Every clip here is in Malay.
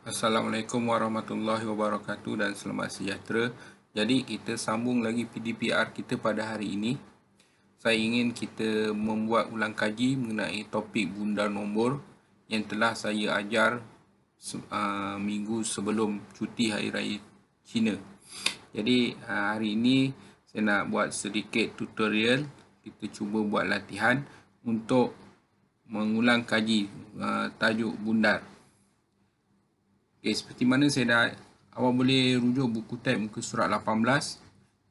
Assalamualaikum warahmatullahi wabarakatuh dan selamat sejahtera. Jadi kita sambung lagi PDPR kita pada hari ini. Saya ingin kita membuat ulang kaji mengenai topik bundar nombor yang telah saya ajar minggu sebelum cuti Hari Raya Cina. Jadi hari ini saya nak buat sedikit tutorial. Kita cuba buat latihan untuk mengulang kaji tajuk bundar. Okay, seperti mana saya dah, awak boleh rujuk buku teks muka surat 18.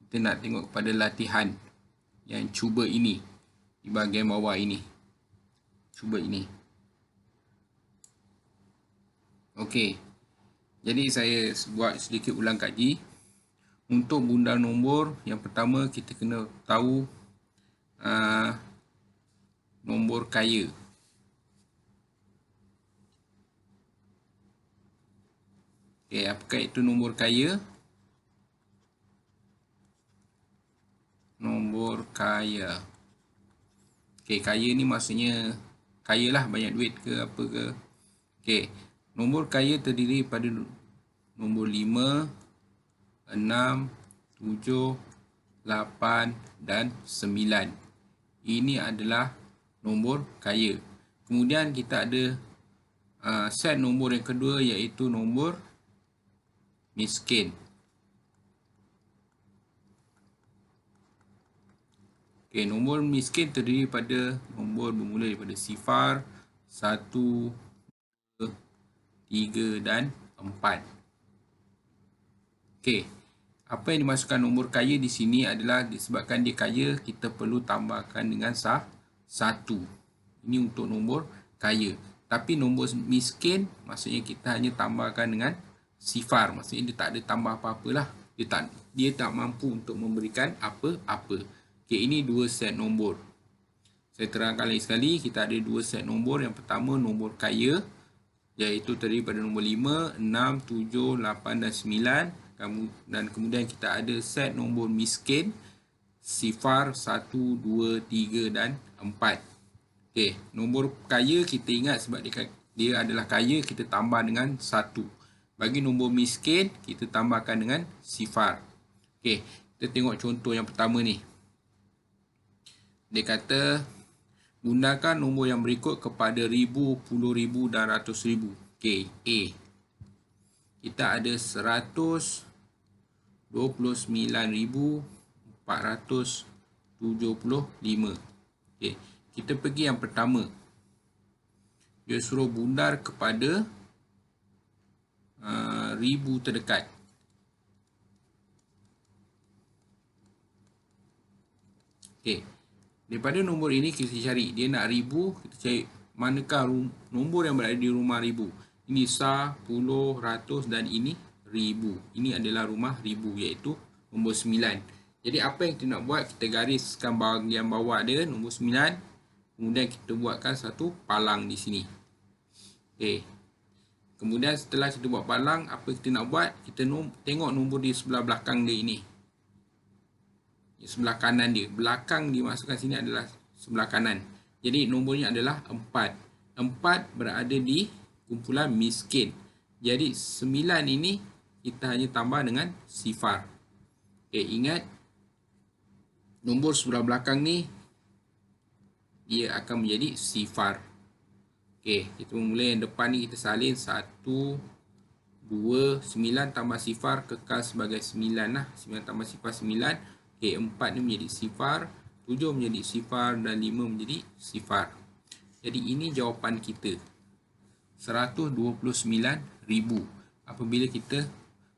Kita nak tengok kepada latihan yang cuba ini di bahagian bawah ini. Cuba ini. Okey. Jadi saya buat sedikit ulang kaji. Untuk bundar nombor, yang pertama kita kena tahu nombor kaya. Okey, apakah itu nombor kaya? Nombor kaya. Okey, kaya ni maksudnya kaya lah, banyak duit ke apa ke. Okey, nombor kaya terdiri pada nombor 5, 6, 7, 8 dan 9. Ini adalah nombor kaya. Kemudian kita ada set nombor yang kedua iaitu nombor miskin. Okey, nombor miskin terdiri pada nombor bermula daripada sifar, 1, 2, 3 dan 4. Okey, apa yang dimasukkan nombor kaya di sini adalah disebabkan dia kaya, kita perlu tambahkan dengan 1. Ini untuk nombor kaya. Tapi nombor miskin, maksudnya kita hanya tambahkan dengan sifar. Maksudnya dia tak ada tambah apa-apalah. Dia tak mampu untuk memberikan apa-apa. Okey, ini dua set nombor. Saya terangkan lagi sekali, kita ada dua set nombor. Yang pertama, nombor kaya, iaitu terdiri pada nombor 5, 6, 7, 8 dan 9. Dan kemudian kita ada set nombor miskin, sifar, 1, 2, 3 dan 4. Okey, nombor kaya kita ingat sebab dia adalah kaya, kita tambah dengan 1. Bagi nombor miskin, kita tambahkan dengan sifar. Okey, kita tengok contoh yang pertama ni. Dia kata, gunakan nombor yang berikut kepada ribu, puluh ribu dan ratus ribu. Okey, A. Kita ada 129,475. Okey, kita pergi yang pertama. Dia suruh bundar kepada ribu terdekat. Okey, daripada nombor ini kita cari. Dia nak ribu, kita cari manakah nombor yang berada di rumah ribu. Ini 10, 100 dan ini ribu. Ini adalah rumah ribu, iaitu nombor 9. Jadi apa yang kita nak buat, kita gariskan bahagian bawah dia nombor 9. Kemudian kita buatkan satu palang di sini. Okey. Kemudian setelah kita buat palang, apa kita nak buat? Kita tengok nombor di sebelah belakang dia ini. Di sebelah kanan dia. Belakang dimasukkan sini adalah sebelah kanan. Jadi nombornya adalah 4. 4 berada di kumpulan miskin. Jadi 9 ini kita hanya tambah dengan sifar. Okey, ingat nombor sebelah belakang ni dia akan menjadi sifar. Okey, kita memulai yang depan ni, kita salin 1, 2, 9 tambah sifar kekal sebagai 9 lah. 9 tambah sifar 9. Okey, 4 ni menjadi sifar, 7 menjadi sifar dan 5 menjadi sifar. Jadi ini jawapan kita. 129,000. Apabila kita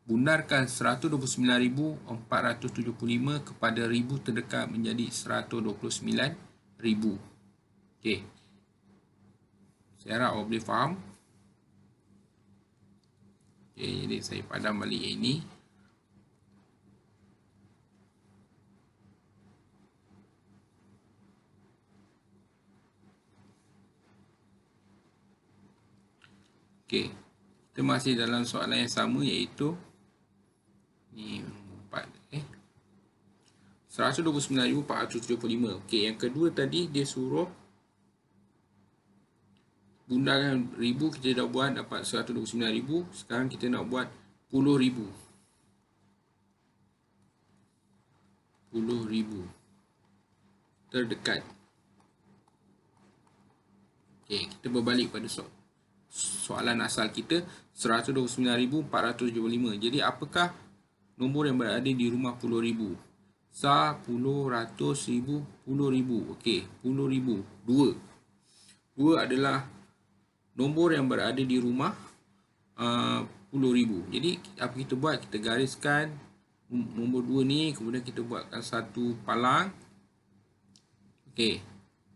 bundarkan 129,475 kepada ribu terdekat menjadi 129,000. Okey. Saya harap awak boleh faham. Okey, jadi saya padam balik ini. Okey, kita masih dalam soalan yang sama, iaitu ni 129,475. Okey, yang kedua tadi dia suruh bundaran ribu kita dah buat dapat 129,000. Sekarang kita nak buat 10,000. 10,000 terdekat. Okey, kita berbalik pada soalan asal kita 129,475. Jadi apakah nombor yang berada di rumah 10,000? Sa, puluh, ratus, ribu, 10,000. Okey, 10,000. 2. 2 adalah nombor yang berada di rumah 10,000. Jadi apa kita buat? Kita gariskan nombor 2 ni, kemudian kita buatkan satu palang. Okey,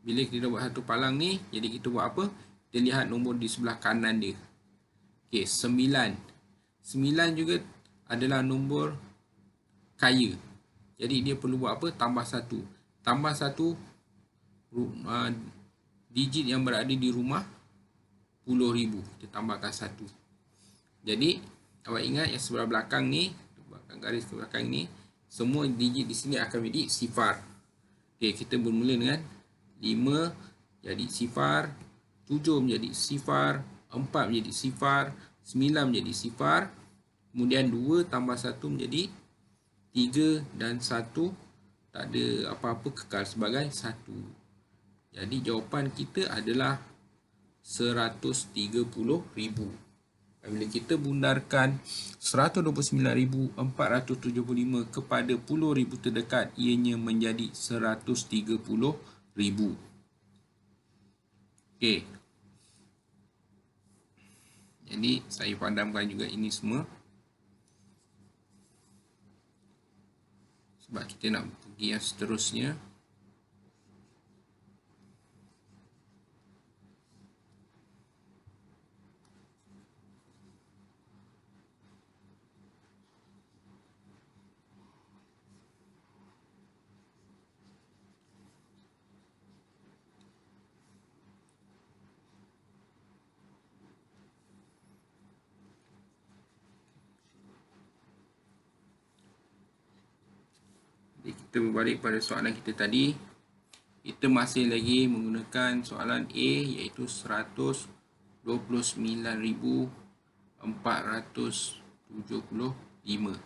bila kita dah buat satu palang ni, jadi kita buat apa? Kita lihat nombor di sebelah kanan dia. Okey, 9. 9 juga adalah nombor kaya. Jadi dia perlu buat apa? Tambah 1. Tambah 1 digit yang berada di rumah 10,000. Kita tambahkan 1. Jadi awak ingat yang sebelah belakang ni, buatkan garis ke belakang ni, semua digit di sini akan menjadi sifar. Okey, kita bermula dengan 5 jadi sifar, 7 menjadi sifar, 4 menjadi sifar, 9 menjadi sifar, kemudian 2 tambah 1 menjadi 3 dan 1 tak ada apa-apa, kekal sebagai 1. Jadi jawapan kita adalah 130,000. Bila kita bundarkan 129,475 kepada 10,000 terdekat, ianya menjadi 130,000. Okey. Jadi saya padamkan juga ini semua, sebab kita nak pergi yang seterusnya. Kita berbalik pada soalan kita tadi. Kita masih lagi menggunakan soalan A, iaitu 129,475.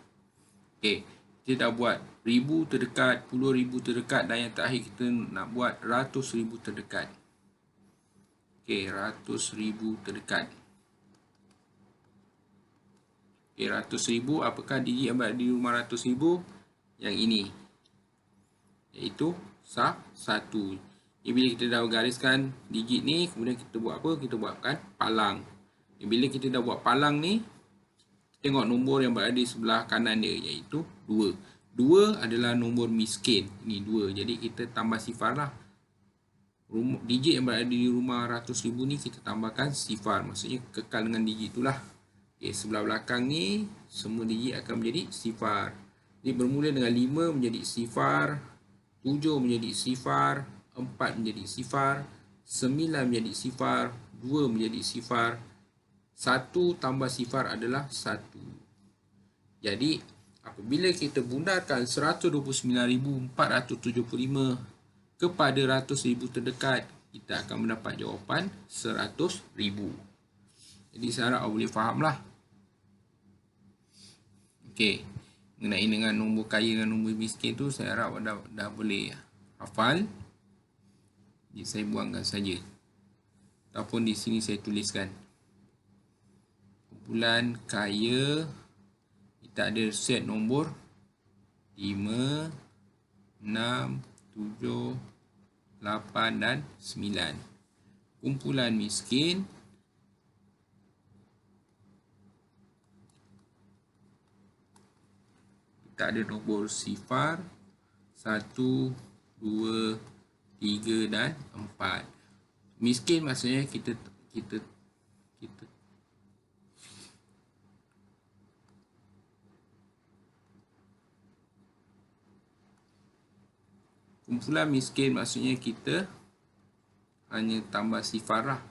Okey, kita dah buat ribu terdekat, 10,000 terdekat, dan yang terakhir kita nak buat ratus ribu terdekat. Okey, ratus ribu terdekat. Okey, ratus ribu, apakah digit yang berada di rumah ratus ribu? Yang ini, iaitu 1. Bila kita dah gariskan digit ni, kemudian kita buat apa? Kita buatkan palang. Bila kita dah buat palang ni, tengok nombor yang berada di sebelah kanan dia, iaitu 2. 2 adalah nombor miskin. Ini 2. Jadi kita tambah sifar lah. Digit yang berada di rumah ratus ribu ni kita tambahkan sifar. Maksudnya kekal dengan digit itulah. Okay, sebelah belakang ni semua digit akan menjadi sifar. Jadi bermula dengan 5 menjadi sifar, 7 menjadi sifar, 4 menjadi sifar, 9 menjadi sifar, 2 menjadi sifar, 1 tambah sifar adalah 1. Jadi apabila kita bundarkan 129,475 kepada ratus ribu terdekat, kita akan mendapat jawapan 100,000. Jadi saya harap awak boleh fahamlah. Okey, mengenai dengan nombor kaya dan nombor miskin tu, saya harap dah boleh hafal. Jadi saya buangkan saja, ataupun di sini saya tuliskan kumpulan kaya. Kita ada set nombor 5, 6, 7, 8 dan 9. Kumpulan miskin kita ada nombor sifar 1, 2, 3 dan 4. Miskin maksudnya kita kumpulan miskin maksudnya kita hanya tambah sifar lah.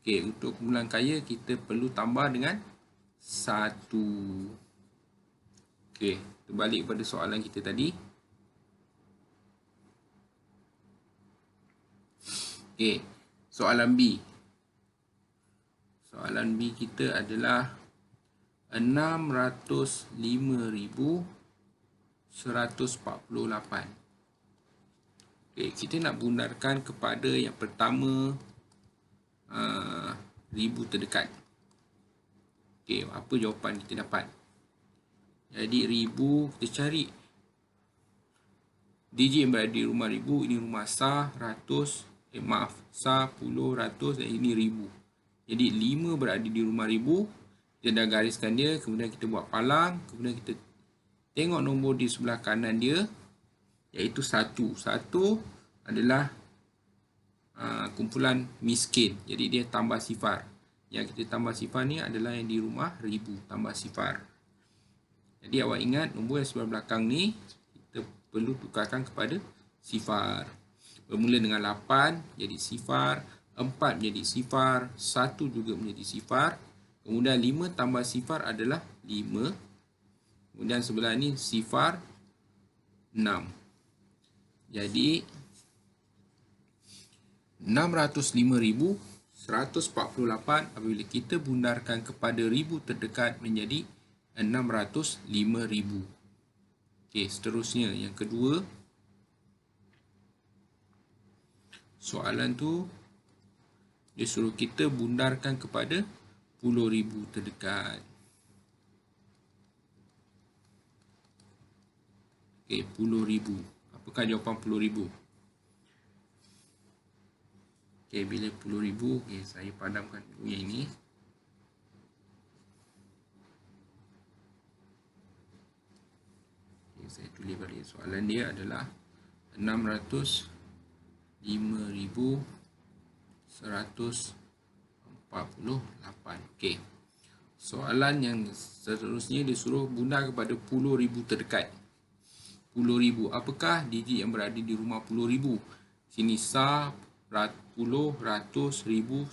Okey, untuk kumpulan kaya kita perlu tambah dengan 1. Okey, kita balik pada soalan kita tadi. Okey, soalan B. Soalan B kita adalah 605,148. Okay, kita nak bundarkan kepada yang pertama, ribu terdekat. Okay, apa jawapan kita dapat? Jadi ribu, kita cari digit yang berada di rumah ribu. Ini rumah sah, ratus, sah, puluh, ratus, dan ini ribu. Jadi 5 berada di rumah ribu. Kita dah gariskan dia, kemudian kita buat palang, kemudian kita tengok nombor di sebelah kanan dia, iaitu 1. 1 adalah kumpulan miskin. Jadi dia tambah sifar. Yang kita tambah sifar ni adalah yang di rumah ribu, tambah sifar. Jadi awak ingat nombor yang sebelah belakang ni kita perlu tukarkan kepada sifar. Bermula dengan 8 jadi sifar, 4 menjadi sifar, 1 juga menjadi sifar. Kemudian 5 tambah sifar adalah 5. Kemudian sebelah ni sifar 6. Jadi 605,148 apabila kita bundarkan kepada ribu terdekat menjadi 605,000. Okey, seterusnya yang kedua. Soalan tu dia suruh kita bundarkan kepada puluh ribu terdekat. Okey, 10,000. Apakah jawapan 10,000? Okey, bila 10,000, okey, saya padamkan dulu yang ini. Okey, saya tulis balik soalan dia adalah 605,148. Okey. Soalan yang seterusnya disuruh bundar kepada 10,000 terdekat. 10,000. Apakah digit yang berada di rumah 10,000? Sini sah, puluh, ratus, ribu.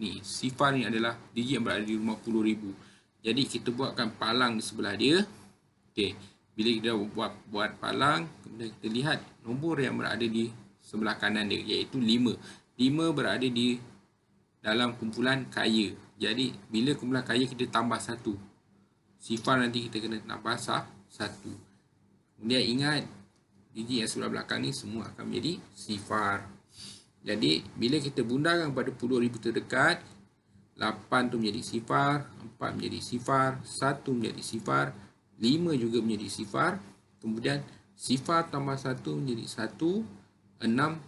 Ni sifar ni adalah digit yang berada di rumah 10,000. Jadi kita buatkan palang di sebelah dia. Okey, bila kita buat palang, kemudian kita lihat nombor yang berada di sebelah kanan dia, iaitu 5. 5 berada di dalam kumpulan kaya. Jadi bila kumpulan kaya kita tambah 1. Sifar nanti kita kena tambah 1. Kemudian ingat digit yang sebelah belakang ni semua akan menjadi sifar. Jadi bila kita bundarkan kepada 10,000 terdekat, 8 tu menjadi sifar, 4 menjadi sifar, 1 menjadi sifar, 5 juga menjadi sifar. Kemudian sifar tambah 1 menjadi 1, 6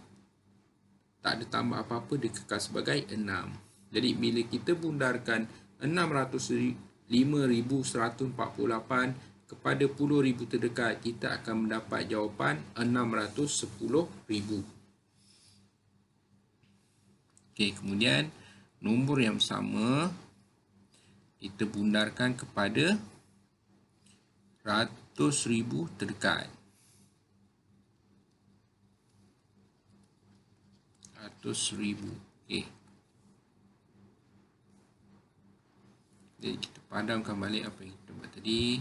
tak ada tambah apa-apa, dia kekal sebagai 6. Jadi bila kita bundarkan 605,148 kepada 10,000 terdekat, kita akan mendapat jawapan 610,000. Okey, kemudian nombor yang sama kita bundarkan kepada ratus ribu terdekat. Ratus ribu. Okey. Jadi kita padamkan balik apa yang kita buat tadi.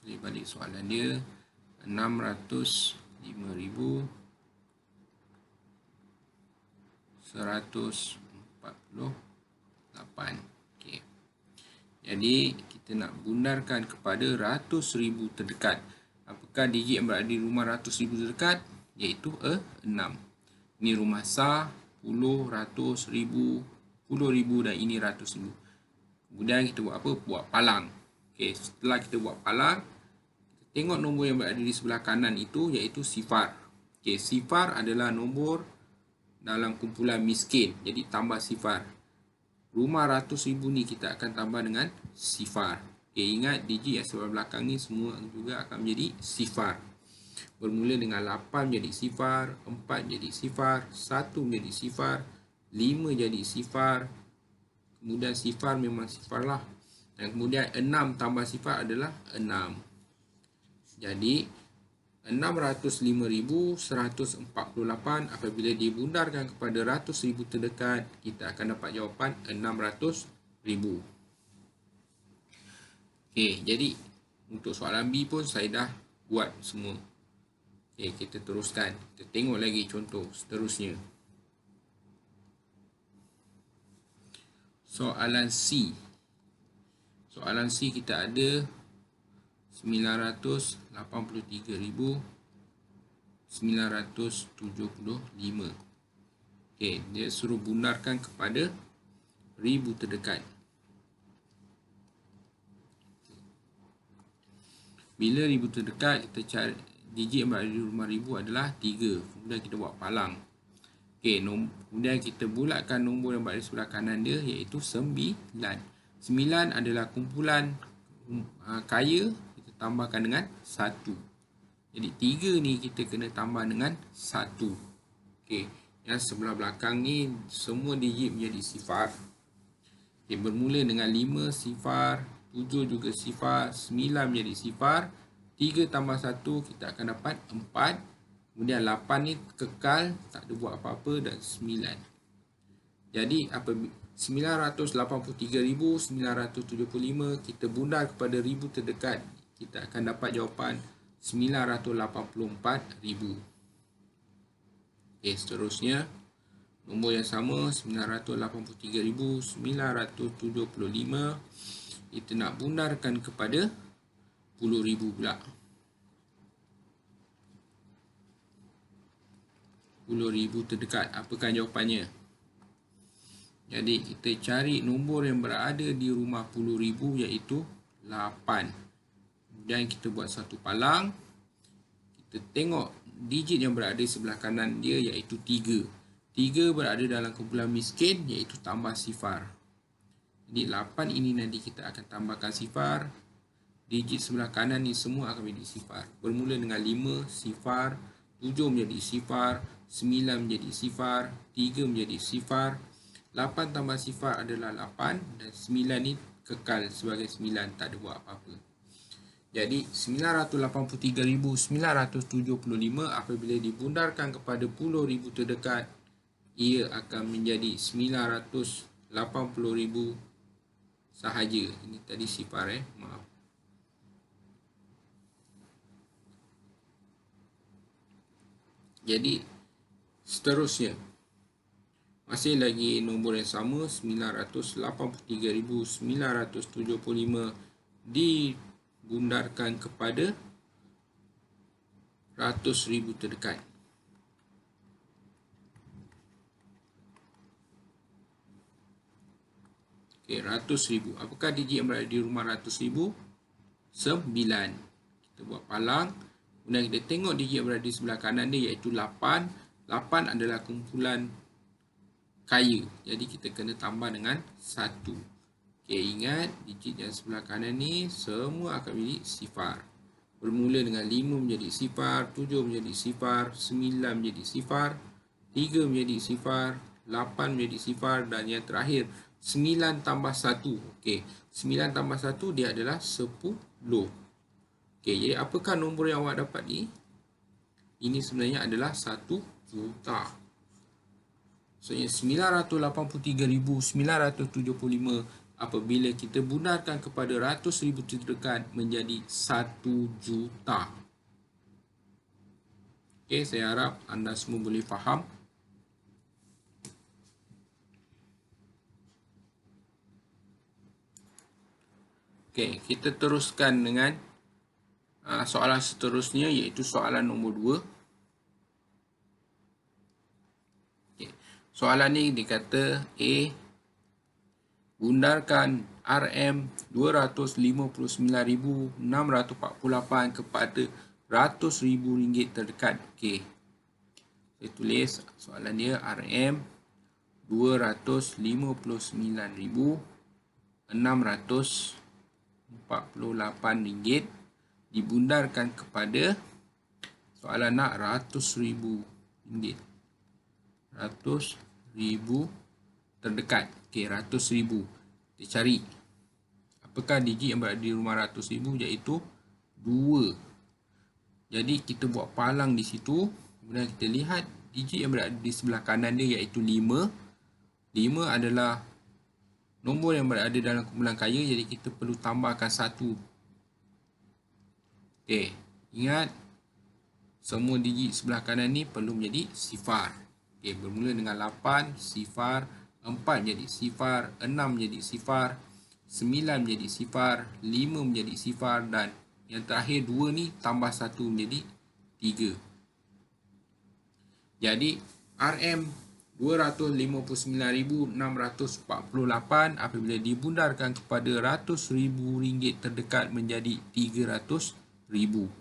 Tulis balik soalan dia. 605,148. Okey. Jadi kita nak bundarkan kepada ratus ribu terdekat. Apakah digit yang berada di rumah ratus ribu terdekat? Iaitu 6. Ini rumah sah, puluh, ratus, ribu, 10,000 dan ini ratus ribu. Kemudian kita buat apa? Buat palang. Okey, setelah kita buat palang, tengok nombor yang berada di sebelah kanan itu, iaitu sifar. Okey, sifar adalah nombor dalam kumpulan miskin. Jadi tambah sifar. Rumah ratus ribu ni kita akan tambah dengan sifar. Okey, ingat digit yang sebelah belakang ni semua juga akan menjadi sifar. Bermula dengan 8 menjadi sifar, 4 menjadi sifar, 1 menjadi sifar, 5 jadi sifar. Kemudian sifar memang sifar lah. Dan kemudian 6 tambah sifar adalah 6. Jadi 605,148 apabila dibundarkan kepada ratus ribu terdekat, kita akan dapat jawapan 600,000. Okey, jadi untuk soalan B pun saya dah buat semua. Okey, kita teruskan. Kita tengok lagi contoh seterusnya. Soalan C. Soalan C kita ada 983,975. Okey, dia suruh bundarkan kepada ribu terdekat. Bila ribu terdekat, kita cari digit yang berada di rumah ribu adalah 3. Kemudian kita buat palang. Okey, kemudian kita bulatkan nombor yang berada di sebelah kanan dia, iaitu 9. 9 adalah kumpulan kaya, kita tambahkan dengan 1. Jadi 3 ni kita kena tambah dengan 1. Okey, yang sebelah belakang ni semua digit menjadi sifar. Okey, bermula dengan 5 sifar, 7 juga sifar, 9 menjadi sifar, 3 tambah 1 kita akan dapat 4. Kemudian 8 ni kekal, tak ada buat apa-apa, dan 9. Jadi apabila 983,975 kita bundar kepada ribu terdekat, kita akan dapat jawapan 984,000. Okey, seterusnya nombor yang sama 983,975 kita nak bundarkan kepada 10,000 pula. 10,000 terdekat, apakah jawapannya? Jadi kita cari nombor yang berada di rumah 10,000, iaitu 8. Kemudian kita buat satu palang. Kita tengok digit yang berada di sebelah kanan dia, iaitu 3. 3 berada dalam kumpulan miskin, iaitu tambah sifar. Jadi 8 ini nanti kita akan tambahkan sifar. Digit sebelah kanan ni semua akan menjadi sifar. Bermula dengan 5 sifar, 7 menjadi sifar, 9 menjadi sifar, 3 menjadi sifar, 8 tambah sifar adalah 8, dan 9 ni kekal sebagai 9, tak ada buat apa-apa. Jadi 983,975 apabila dibundarkan kepada 10,000 terdekat, ia akan menjadi 980,000 sahaja. Ini tadi sifar, maaf. Jadi seterusnya masih lagi nombor yang sama, 983,975 dibundarkan kepada ratus ribu terdekat. Okey, ratus ribu. Apakah digit yang berada di rumah ratus ribu? 9. Kita buat palang. Kemudian kita tengok digit yang berada di sebelah kanan dia, iaitu 8. 8 adalah kumpulan kaya. Jadi kita kena tambah dengan 1. Okey, ingat digit yang sebelah kanan ni semua akan menjadi sifar. Bermula dengan 5 menjadi sifar, 7 menjadi sifar, 9 menjadi sifar, 3 menjadi sifar, 8 menjadi sifar, dan yang terakhir 9 tambah 1. Okey, 9 tambah 1 dia adalah 10. Okey, jadi apakah nombor yang awak dapat ni? Ini sebenarnya adalah 1 juta. Maksudnya 983,975 apabila kita bundarkan kepada ratus ribu terdekat menjadi 1 juta. Okey, saya harap anda semua boleh faham. Okey, kita teruskan dengan soalan seterusnya, iaitu soalan nombor 2. Okay. Soalan ni dikata A, bundarkan RM259,648 kepada RM100,000 terdekat. Okey, saya tulis soalan dia, RM259,648 dibundarkan kepada, soalan nak RM100,000. RM100,000 terdekat. Okey, RM100,000. Kita cari apakah digit yang berada di rumah RM100,000, iaitu 2. Jadi kita buat palang di situ. Kemudian kita lihat digit yang berada di sebelah kanan dia, iaitu 5. 5 adalah nombor yang berada dalam kumpulan kaya, jadi kita perlu tambahkan 1. Okey, ingat semua digit sebelah kanan ni perlu menjadi sifar. Okey, bermula dengan 8, sifar, 4 menjadi sifar, 6 menjadi sifar, 9 menjadi sifar, 5 menjadi sifar dan yang terakhir 2 ni tambah 1 menjadi 3. Jadi RM 259,648 apabila dibundarkan kepada ratus ribu ringgit terdekat menjadi 300,000.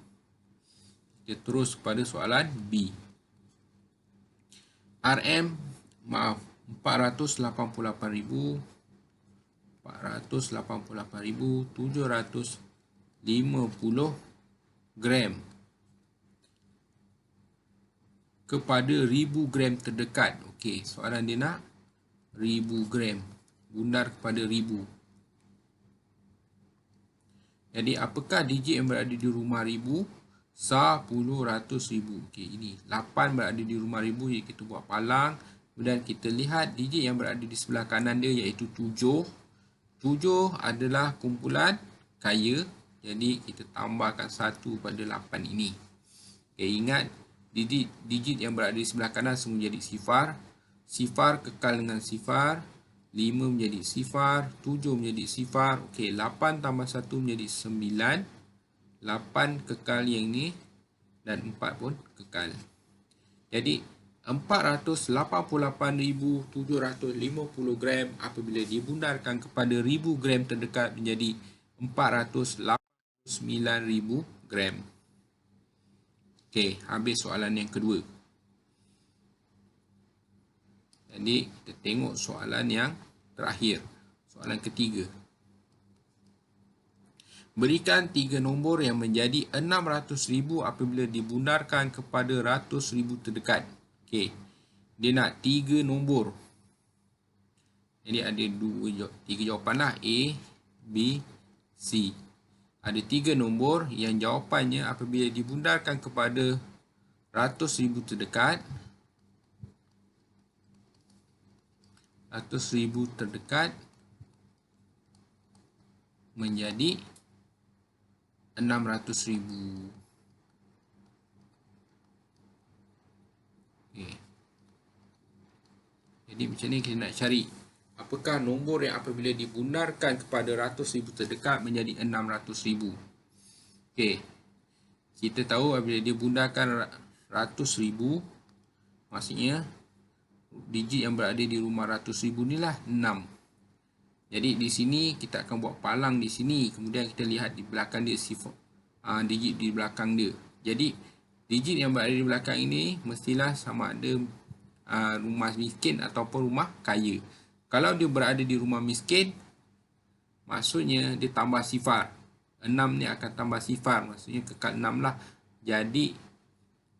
Kita terus kepada soalan B. RM 488,750 gram kepada 1000 gram terdekat. Okey, soalan dia nak 1000 gram. Bundar kepada 1000. Jadi, apakah digit yang berada di rumah 1000? 10, ratus, 1000. Okey, ini 8 berada di rumah 1000. Jadi, kita buat palang. Kemudian kita lihat digit yang berada di sebelah kanan dia iaitu 7. 7 adalah kumpulan kaya. Jadi, kita tambahkan 1 pada 8 ini. Okey, ingat digit yang berada di sebelah kanan semua jadi sifar. Sifar kekal dengan sifar. 5 menjadi sifar. 7 menjadi sifar. Okey, 8 tambah 1 menjadi 9. 8 kekal yang ni. Dan 4 pun kekal. Jadi, 488,750 gram apabila dibundarkan kepada 1000 gram terdekat menjadi 489,000 gram. Okey, habis soalan yang kedua. Jadi, kita tengok soalan yang terakhir. Soalan ketiga. Berikan 3 nombor yang menjadi 600,000 apabila dibundarkan kepada ratus ribu terdekat. Okey, dia nak 3 nombor. Jadi, ada 3 jawapan lah. A, B, C. Ada 3 nombor yang jawapannya apabila dibundarkan kepada ratus ribu terdekat. Ratus ribu terdekat menjadi 600,000. Okay. Jadi macam ni kita nak cari apakah nombor yang apabila dibundarkan kepada ratus ribu terdekat menjadi 600,000. Okey. Kita tahu apabila dibundarkan ratus ribu, maksudnya digit yang berada di rumah ratus ribu ni lah 6. Jadi di sini kita akan buat palang di sini. Kemudian kita lihat di belakang dia sifar, digit di belakang dia. Jadi digit yang berada di belakang ini mestilah sama ada rumah miskin ataupun rumah kaya. Kalau dia berada di rumah miskin, maksudnya dia tambah sifar. 6 ni akan tambah sifar, maksudnya kekal 6 lah. Jadi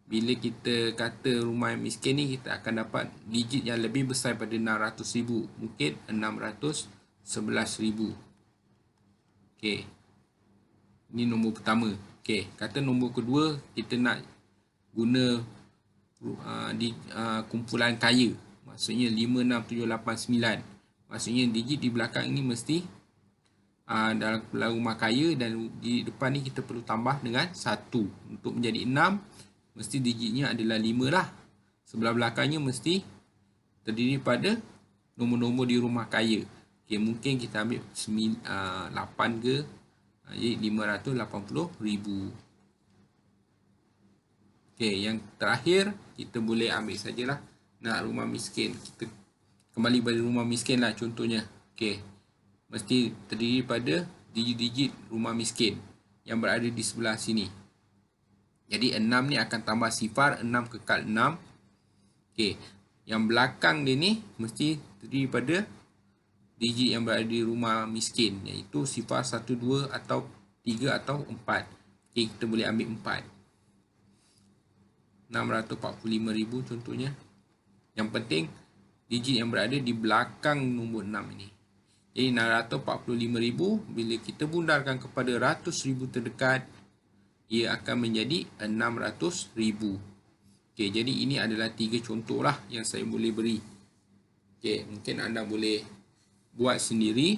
bila kita kata rumah yang miskin ni, kita akan dapat digit yang lebih besar pada 600,000. Mungkin 611,000. Okey. Ini nombor pertama. Okey, kata nombor kedua kita nak guna kumpulan kaya. Maksudnya 5, 6, 7, 8, 9. Maksudnya digit di belakang ini mesti dalam rumah kaya dan di depan ni kita perlu tambah dengan 1. Untuk menjadi 6, mesti digitnya adalah 5 lah. Sebelah belakangnya mesti terdiri pada nombor-nombor di rumah kaya. Okay, mungkin kita ambil 8 ke, jadi 580,000. Okay, yang terakhir kita boleh ambil sajalah nak rumah miskin. Kita kembali pada rumah miskin lah contohnya. Okay, mesti terdiri pada digit-digit rumah miskin yang berada di sebelah sini. Jadi 6 ni akan tambah sifar, 6 kekal 6. Okay, yang belakang dia ni mesti terdiri pada digit yang berada di rumah miskin, iaitu sifar 1, 2 atau 3 atau 4. Okay, kita boleh ambil 4. 645,000 contohnya. Yang penting digit yang berada di belakang nombor 6 ini. Jadi 645,000 bila kita bundarkan kepada ratus ribu terdekat, ia akan menjadi 600,000. Okey, jadi ini adalah 3 contoh lah yang saya boleh beri. Okey, mungkin anda boleh buat sendiri,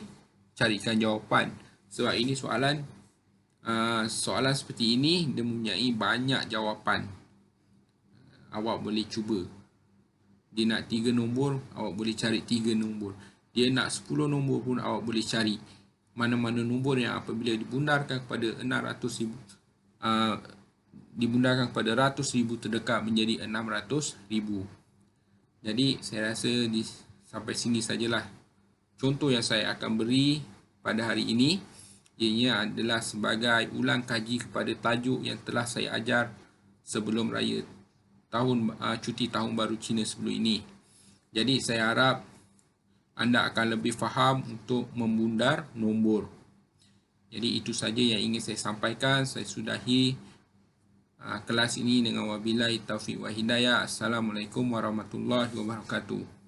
carikan jawapan. Sebab ini soalan seperti ini dia mempunyai banyak jawapan. awak boleh cuba. Dia nak 3 nombor, awak boleh cari 3 nombor. Dia nak 10 nombor pun awak boleh cari. Mana-mana nombor yang apabila dibundarkan kepada 600,000, dibundarkan kepada ratus ribu terdekat menjadi 600,000. Jadi saya rasa sampai sini sajalah contoh yang saya akan beri pada hari ini. Ianya adalah sebagai ulang kaji kepada tajuk yang telah saya ajar sebelum raya cuti tahun baru Cina sebelum ini. Jadi saya harap anda akan lebih faham untuk membundar nombor. Jadi itu saja yang ingin saya sampaikan. Saya sudahi kelas ini dengan wabillahi taufiq wa hidayah. Assalamualaikum warahmatullahi wabarakatuh.